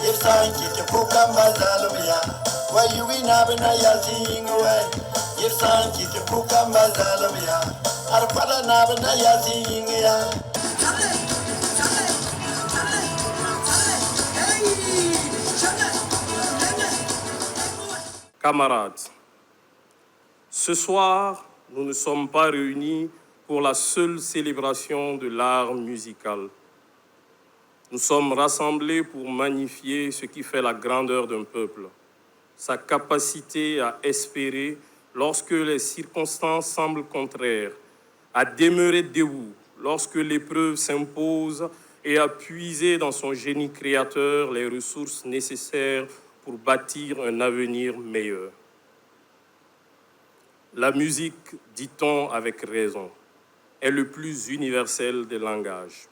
If sanki ke puka mazalumya, why you in abinaya sing away? If sanki ke puka mazalumya, arpada nabinaya sing ya. Camarades, ce soir, nous ne sommes pas réunis pour la seule célébration de l'art musical. Nous sommes rassemblés pour magnifier ce qui fait la grandeur d'un peuple, sa capacité à espérer lorsque les circonstances semblent contraires, à demeurer debout lorsque l'épreuve s'impose et à puiser dans son génie créateur les ressources nécessaires pour bâtir un avenir meilleur. La musique, dit-on avec raison, est le plus universel des langages.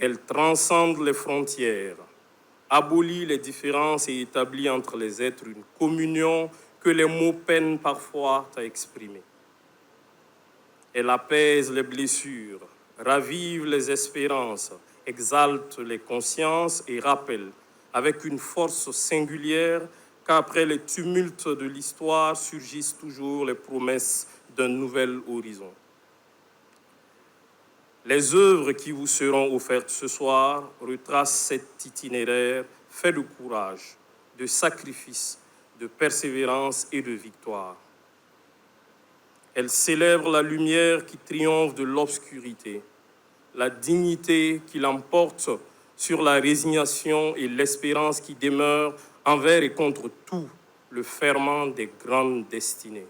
Elle transcende les frontières, abolit les différences et établit entre les êtres une communion que les mots peinent parfois à exprimer. Elle apaise les blessures, ravive les espérances, exalte les consciences et rappelle avec une force singulière qu'après les tumultes de l'histoire surgissent toujours les promesses d'un nouvel horizon. Les œuvres qui vous seront offertes ce soir retracent cet itinéraire fait de courage, de sacrifice, de persévérance et de victoire. Elles célèbrent la lumière qui triomphe de l'obscurité, la dignité qui l'emporte sur la résignation et l'espérance qui demeure envers et contre tout le ferment des grandes destinées.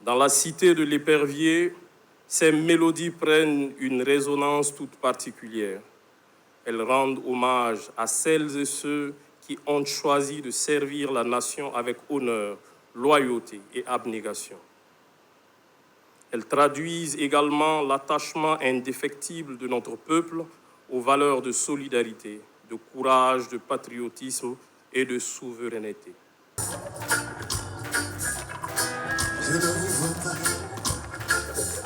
Dans la cité de l'Épervier, ces mélodies prennent une résonance toute particulière. Elles rendent hommage à celles et ceux qui ont choisi de servir la nation avec honneur, loyauté et abnégation. Elles traduisent également l'attachement indéfectible de notre peuple aux valeurs de solidarité, de courage, de patriotisme et de souveraineté. Je ne vous vois pas.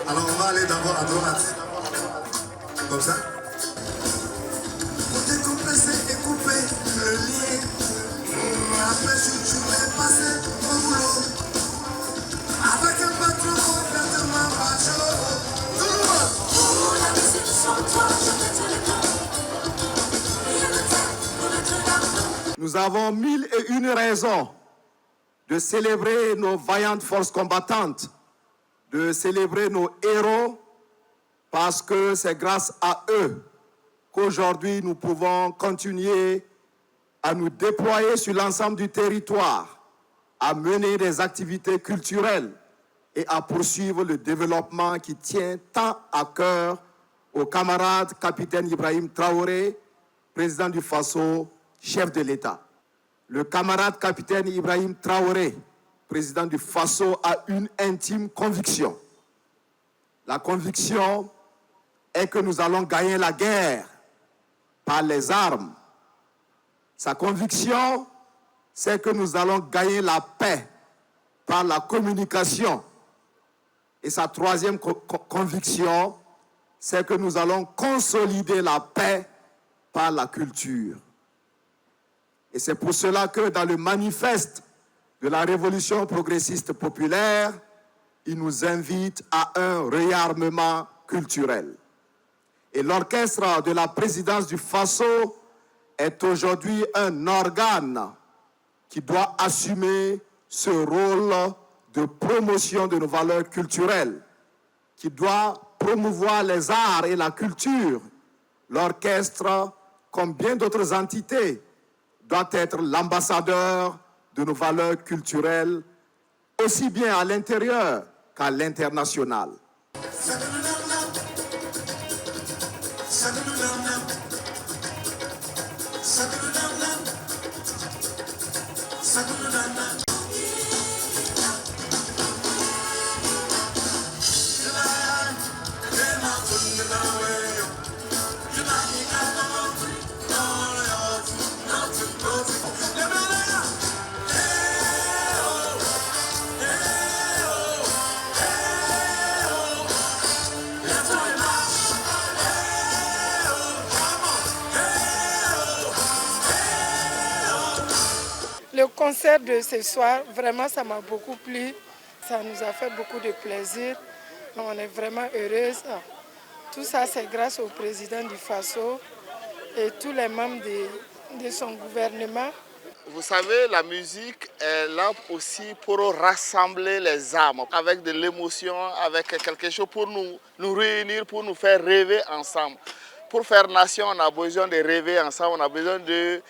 Alors on va aller d'abord à droite. Comme ça. Pour décompresser et couper le lien. Après je vais passer au boulot. Avec un patron complètement macho. Tout le monde. Pour la musique sans toi, je mettrai le temps. Rien de temps pour mettre l'argent. Nous avons 1001 raisons de célébrer nos vaillantes forces combattantes, de célébrer nos héros, parce que c'est grâce à eux qu'aujourd'hui nous pouvons continuer à nous déployer sur l'ensemble du territoire, à mener des activités culturelles et à poursuivre le développement qui tient tant à cœur au camarade capitaine Ibrahim Traoré, président du Faso, chef de l'État. Le camarade capitaine Ibrahim Traoré, président du Faso, a une intime conviction. La conviction est que nous allons gagner la guerre par les armes. Sa conviction, c'est que nous allons gagner la paix par la communication. Et sa troisième conviction, c'est que nous allons consolider la paix par la culture. Et c'est pour cela que dans le manifeste de la Révolution progressiste populaire, il nous invite à un réarmement culturel. Et l'orchestre de la présidence du Faso est aujourd'hui un organe qui doit assumer ce rôle de promotion de nos valeurs culturelles, qui doit promouvoir les arts et la culture. L'orchestre, comme bien d'autres entités, doit être l'ambassadeur de nos valeurs culturelles, aussi bien à l'intérieur qu'à l'international. Le concert de ce soir, vraiment, ça m'a beaucoup plu. Ça nous a fait beaucoup de plaisir. On est vraiment heureuses. Tout ça, c'est grâce au président du Faso et tous les membres de son gouvernement. Vous savez, la musique est là aussi pour rassembler les âmes, avec de l'émotion, avec quelque chose pour nous réunir, pour nous faire rêver ensemble. Pour faire nation, on a besoin de rêver ensemble, on a besoin de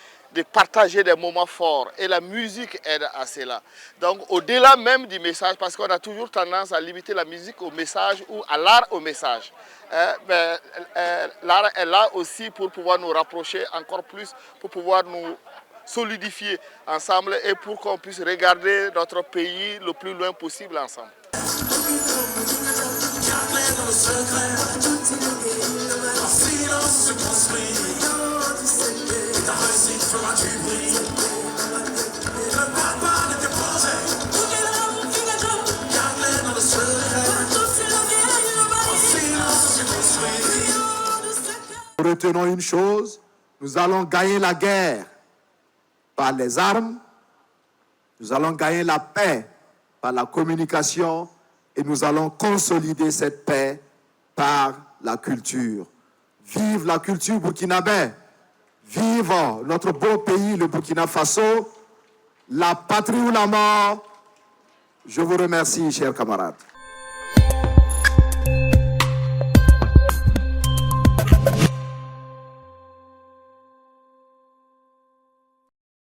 partager des moments forts. Et la musique aide à cela. Donc au-delà même du message, parce qu'on a toujours tendance à limiter la musique au message ou à l'art au message. L'art est là aussi pour pouvoir nous rapprocher encore plus, pour pouvoir nous solidifier ensemble et pour qu'on puisse regarder notre pays le plus loin possible ensemble. Retenons une chose, nous allons gagner la guerre par les armes, nous allons gagner la paix par la communication et nous allons consolider cette paix par la culture. Vive la culture burkinabé, vive notre beau pays, le Burkina Faso, la patrie ou la mort. Je vous remercie, chers camarades.